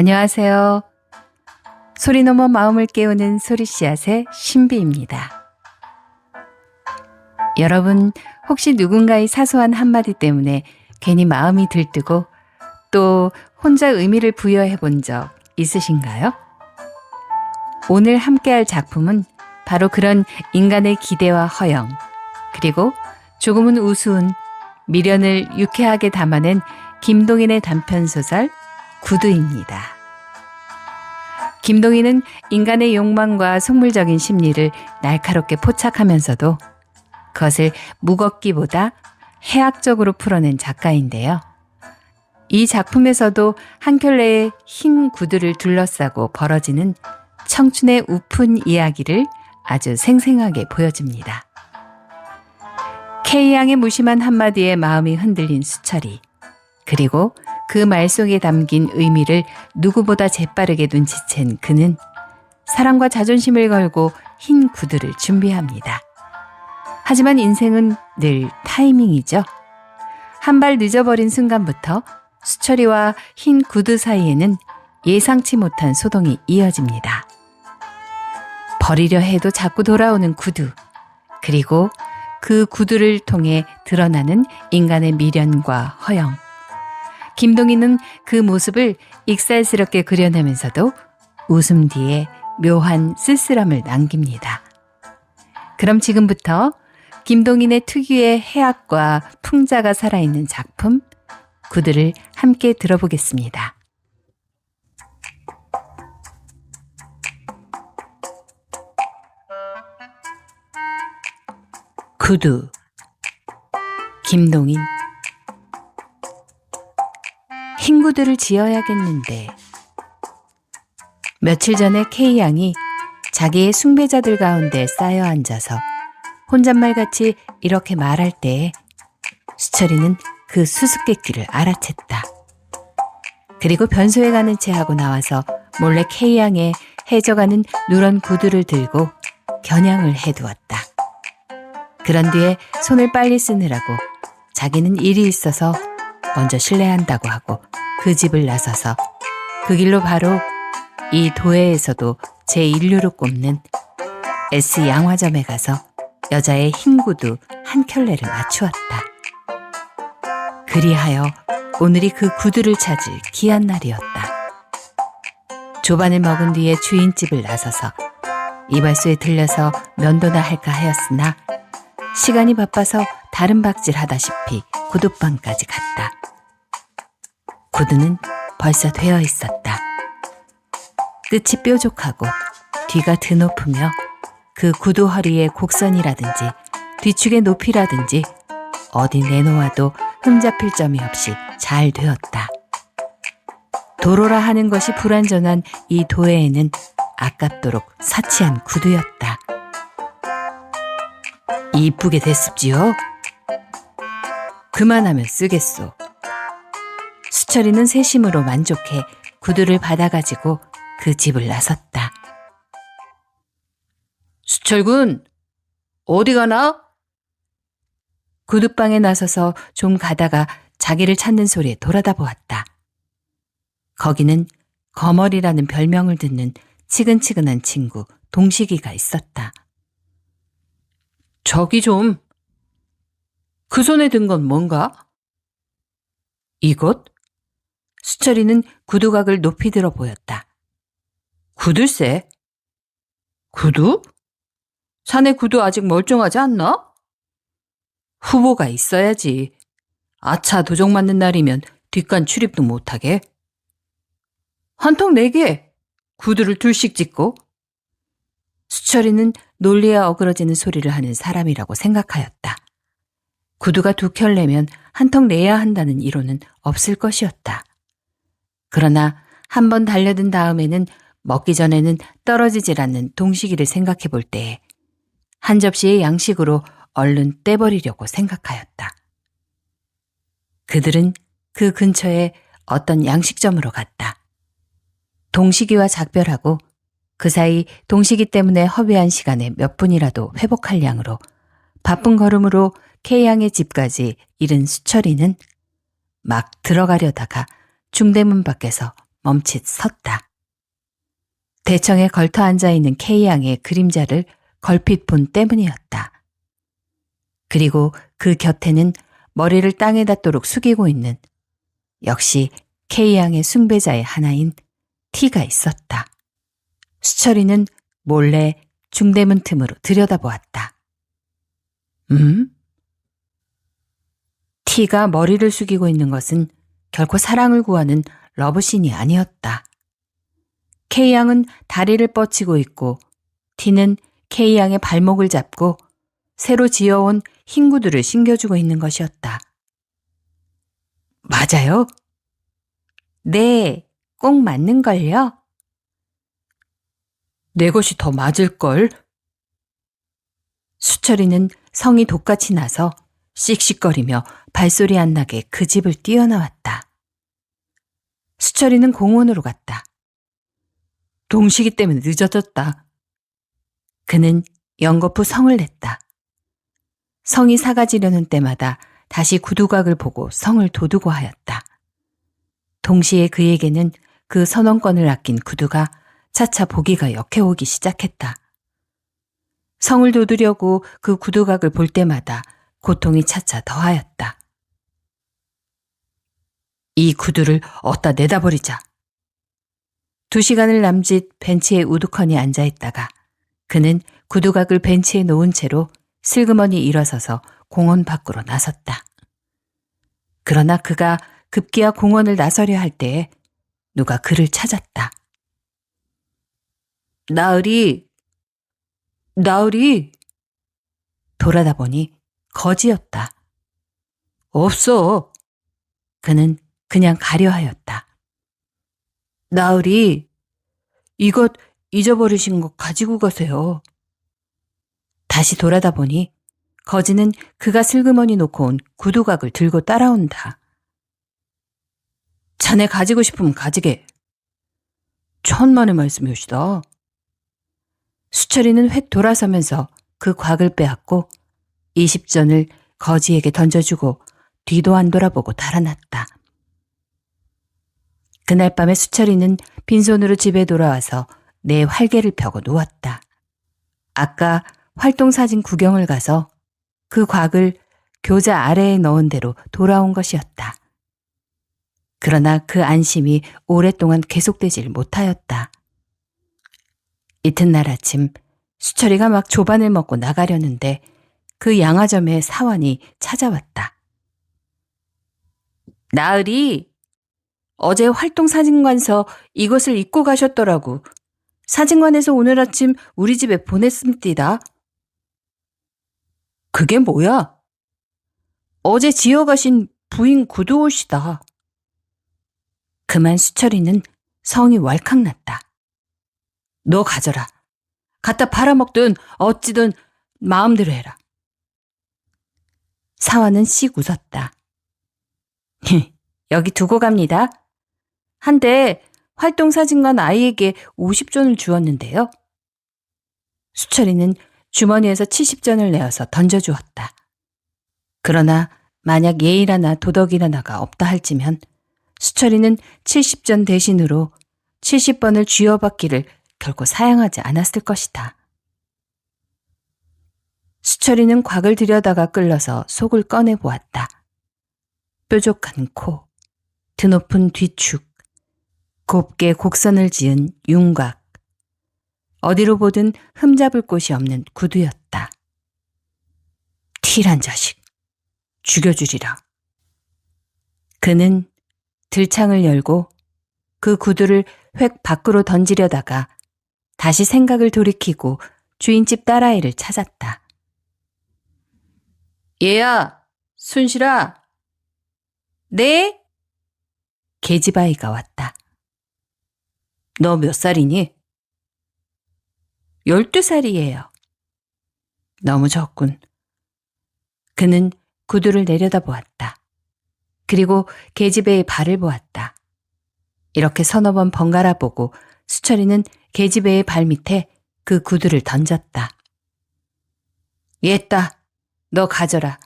안녕하세요. 소리 넘어 마음을 깨우는 소리씨앗의 신비입니다. 여러분, 혹시 누군가의 사소한 한마디 때문에 괜히 마음이 들뜨고 또 혼자 의미를 부여해 본 적 있으신가요? 오늘 함께할 작품은 바로 그런 인간의 기대와 허영, 그리고 조금은 우스운 미련을 유쾌하게 담아낸 김동인의 단편소설 구두입니다. 김동인은 인간의 욕망과 속물적인 심리를 날카롭게 포착하면서도 그것을 무겁기보다 해학적으로 풀어낸 작가인데요. 이 작품에서도 한 켤레의 흰 구두를 둘러싸고 벌어지는 청춘의 우픈 이야기를 아주 생생하게 보여줍니다. K양의 무심한 한마디에 마음이 흔들린 수철이, 그리고 그 말 속에 담긴 의미를 누구보다 재빠르게 눈치챈 그는 사랑과 자존심을 걸고 흰 구두를 준비합니다. 하지만 인생은 늘 타이밍이죠. 한 발 늦어버린 순간부터 수철이와 흰 구두 사이에는 예상치 못한 소동이 이어집니다. 버리려 해도 자꾸 돌아오는 구두, 그리고 그 구두를 통해 드러나는 인간의 미련과 허영. 김동인은 그 모습을 익살스럽게 그려내면서도 웃음 뒤에 묘한 쓸쓸함을 남깁니다. 그럼 지금부터 김동인의 특유의 해학과 풍자가 살아있는 작품 구두를 함께 들어보겠습니다. 구두, 김동인. 흰 구두를 지어야겠는데. 며칠 전에 K양이 자기의 숭배자들 가운데 쌓여 앉아서 혼잣말같이 이렇게 말할 때에 수철이는 그 수수께끼를 알아챘다. 그리고 변소에 가는 채 하고 나와서 몰래 K양의 해져가는 누런 구두를 들고 겨냥을 해두었다. 그런 뒤에 손을 빨리 쓰느라고 자기는 일이 있어서 먼저 실례한다고 하고 그 집을 나서서 그 길로 바로 이 도회에서도 제1류로 꼽는 S 양화점에 가서 여자의 흰 구두 한 켤레를 맞추었다. 그리하여 오늘이 그 구두를 찾을 귀한 날이었다. 조반을 먹은 뒤에 주인집을 나서서 이발소에 들려서 면도나 할까 하였으나 시간이 바빠서 다른 박질하다시피 구두방까지 갔다. 구두는 벌써 되어 있었다. 끝이 뾰족하고 뒤가 드높으며 그 구두 허리의 곡선이라든지 뒤축의 높이라든지 어디 내놓아도 흠잡힐 점이 없이 잘 되었다. 도로라 하는 것이 불완전한 이 도에에는 아깝도록 사치한 구두였다. 이쁘게 됐습지요? 그만하면 쓰겠소. 수철이는 세심으로 만족해 구두를 받아가지고 그 집을 나섰다. 수철군, 어디 가나? 구두방에 나서서 좀 가다가 자기를 찾는 소리에 돌아다 보았다. 거기는 거머리라는 별명을 듣는 치근치근한 친구 동식이가 있었다. 저기 좀, 그 손에 든 건 뭔가? 이것? 수철이는 구두각을 높이 들어 보였다. 구두쇠? 구두? 자네 구두 아직 멀쩡하지 않나? 후보가 있어야지. 아차 도적 맞는 날이면 뒷간 출입도 못하게. 한턱 4개, 구두를 둘씩 찢고. 수철이는 논리에 어그러지는 소리를 하는 사람이라고 생각하였다. 구두가 2켤레면 한턱 내야 한다는 이론은 없을 것이었다. 그러나 한 번 달려든 다음에는 먹기 전에는 떨어지질 않는 동식이를 생각해 볼 때에 한 접시의 양식으로 얼른 떼버리려고 생각하였다. 그들은 그 근처에 어떤 양식점으로 갔다. 동식이와 작별하고 그 사이 동식이 때문에 허비한 시간에 몇 분이라도 회복할 양으로 바쁜 걸음으로 K양의 집까지 이른 수철이는 막 들어가려다가 중대문 밖에서 멈칫 섰다. 대청에 걸터 앉아있는 K양의 그림자를 걸핏 본 때문이었다. 그리고 그 곁에는 머리를 땅에 닿도록 숙이고 있는 역시 K양의 숭배자의 하나인 T가 있었다. 수철이는 몰래 중대문 틈으로 들여다보았다. T가 머리를 숙이고 있는 것은 결코 사랑을 구하는 러브씬이 아니었다. K양은 다리를 뻗치고 있고 T는 K양의 발목을 잡고 새로 지어온 흰 구두를 신겨주고 있는 것이었다. 맞아요? 네, 꼭 맞는걸요? 내 것이 더 맞을걸? 수철이는 성이 독같이 나서 씩씩거리며 발소리 안 나게 그 집을 뛰어나왔다. 수철이는 공원으로 갔다. 동식이 때문에 늦어졌다. 그는 연거푸 성을 냈다. 성이 사가지려는 때마다 다시 구두각을 보고 성을 도두고 하였다. 동시에 그에게는 그 선원권을 아낀 구두가 차차 보기가 역해오기 시작했다. 성을 도두려고 그 구두각을 볼 때마다 고통이 차차 더하였다. 이 구두를 어디다 내다버리자. 2시간을 남짓 벤치에 우두커니 앉아있다가 그는 구두각을 벤치에 놓은 채로 슬그머니 일어서서 공원 밖으로 나섰다. 그러나 그가 급기야 공원을 나서려 할 때에 누가 그를 찾았다. 나으리. 돌아다 보니 거지였다. 없어. 그는 그냥 가려 하였다. 나으리, 이것 잊어버리신 거 가지고 가세요. 다시 돌아다 보니 거지는 그가 슬그머니 놓고 온 구두각을 들고 따라온다. 자네 가지고 싶으면 가지게. 천만의 말씀이오시다. 수철이는 획 돌아서면서 그 곽을 빼앗고 20전을 거지에게 던져주고 뒤도 안 돌아보고 달아났다. 그날 밤에 수철이는 빈손으로 집에 돌아와서 내 활개를 펴고 누웠다. 아까 활동사진 구경을 가서 그 곽을 교자 아래에 넣은 대로 돌아온 것이었다. 그러나 그 안심이 오랫동안 계속되질 못하였다. 이튿날 아침 수철이가 막 조반을 먹고 나가려는데 그 양화점의 사환이 찾아왔다. 나으리, 어제 활동사진관서 이것을 입고 가셨더라고. 사진관에서 오늘 아침 우리 집에 보냈습니다. 그게 뭐야? 어제 지어가신 부인 구두옷이다. 그만 수철이는 성이 왈칵 났다. 너 가져라. 갖다 팔아먹든 어찌든 마음대로 해라. 사화는 씩 웃었다. 여기 두고 갑니다. 한때 활동사진관 아이에게 50전을 주었는데요. 수철이는 주머니에서 70전을 내어서 던져주었다. 그러나 만약 예의라나 도덕이라나가 없다 할지면 수철이는 70전 대신으로 70번을 쥐어받기를 결코 사양하지 않았을 것이다. 수철이는 곽을 들여다가 끌러서 속을 꺼내보았다. 뾰족한 코, 드높은 뒤축, 곱게 곡선을 지은 윤곽, 어디로 보든 흠잡을 곳이 없는 구두였다. T란 자식, 죽여주리라. 그는 들창을 열고 그 구두를 획 밖으로 던지려다가 다시 생각을 돌이키고 주인집 딸아이를 찾았다. 얘야, 순실아. 네? 계집아이가 왔다. 너 몇 살이니? 12살이에요. 너무 적군. 그는 구두를 내려다보았다. 그리고 계집애의 발을 보았다. 이렇게 서너 번 번갈아 보고 수철이는 계집애의 발 밑에 그 구두를 던졌다. 얘따, 너 가져라.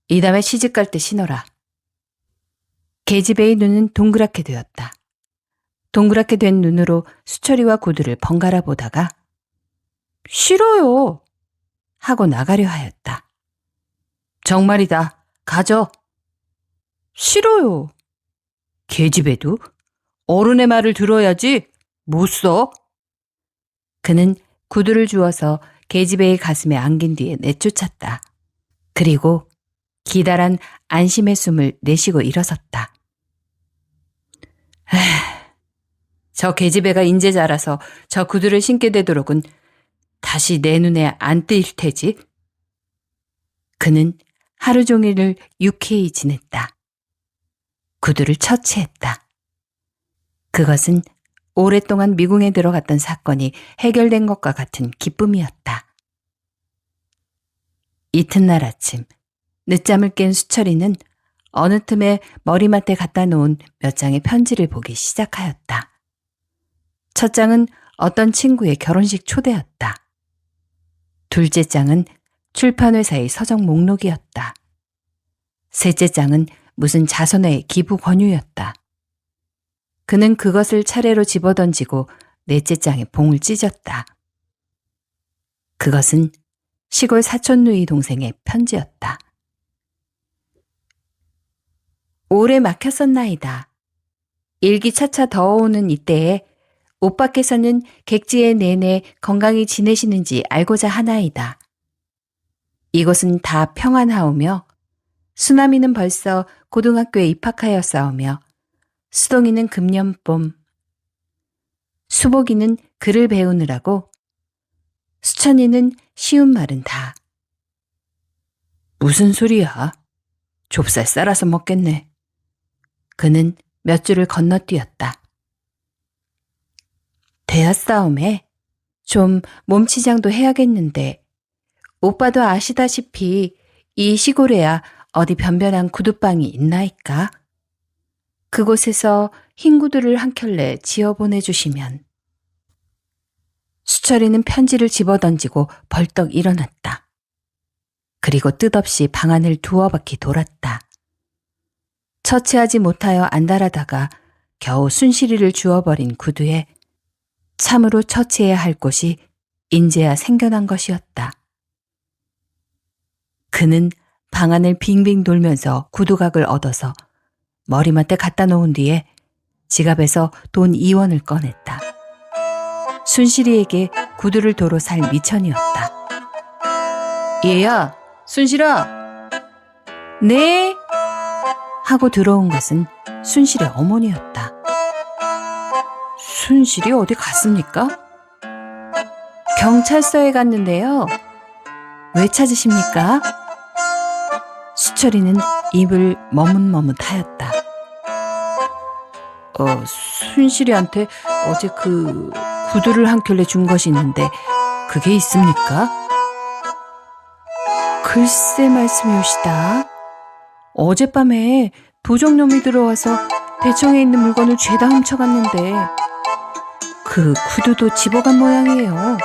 이 다음에 시집 갈 때 신어라. 계집애의 눈은 동그랗게 되었다. 동그랗게 된 눈으로 수철이와 구두를 번갈아 보다가 싫어요 하고 나가려 하였다. 정말이다. 가져. 싫어요. 계집애도 어른의 말을 들어야지. 못 써. 그는 구두를 주어서 계집애의 가슴에 안긴 뒤에 내쫓았다. 그리고 기다란 안심의 숨을 내쉬고 일어섰다. 저 계집애가 인제 자라서 저 구두를 신게 되도록은 다시 내 눈에 안 띄일 테지. 그는 하루 종일을 유쾌히 지냈다. 구두를 처치했다. 그것은 오랫동안 미궁에 들어갔던 사건이 해결된 것과 같은 기쁨이었다. 이튿날 아침 늦잠을 깬 수철이는 어느 틈에 머리맡에 갖다 놓은 몇 장의 편지를 보기 시작하였다. 첫 장은 어떤 친구의 결혼식 초대였다. 둘째 장은 출판회사의 서적 목록이었다. 셋째 장은 무슨 자선회의 기부 권유였다. 그는 그것을 차례로 집어던지고 넷째 장에 봉을 찢었다. 그것은 시골 사촌 누이 동생의 편지였다. 오래 막혔었나이다. 일기 차차 더워오는 이때에 오빠께서는 객지에 내내 건강히 지내시는지 알고자 하나이다. 이곳은 다 평안하오며 수남이는 벌써 고등학교에 입학하였사오며 수동이는 금년봄, 수복이는 글을 배우느라고 수천이는 쉬운 말은 다. 무슨 소리야? 좁쌀 쌀아서 먹겠네. 그는 몇 줄을 건너뛰었다. 되었사오매 좀 몸치장도 해야겠는데 오빠도 아시다시피 이 시골에야 어디 변변한 구두방이 있나이까? 그곳에서 흰 구두를 한 켤레 지어 보내주시면. 수철이는 편지를 집어던지고 벌떡 일어났다. 그리고 뜻없이 방 안을 두어 바퀴 돌았다. 처치하지 못하여 안달하다가 겨우 순실이를 주워버린 구두에 참으로 처치해야 할 곳이 인제야 생겨난 것이었다. 그는 방 안을 빙빙 돌면서 구두각을 얻어서 머리맡에 갖다 놓은 뒤에 지갑에서 돈 2원을 꺼냈다. 순실이에게 구두를 도로 살 미천이었다. 얘야, 순실아. 네? 하고 들어온 것은 순실의 어머니였다. 순실이 어디 갔습니까? 경찰서에 갔는데요. 왜 찾으십니까? 수철이는 입을 머뭇머뭇하였다. 순실이한테 어제 그 구두를 한 켤레 준 것이 있는데 그게 있습니까? 글쎄 말씀이오시다. 어젯밤에 도적놈이 들어와서 대청에 있는 물건을 죄다 훔쳐갔는데 그 구두도 집어간 모양이에요.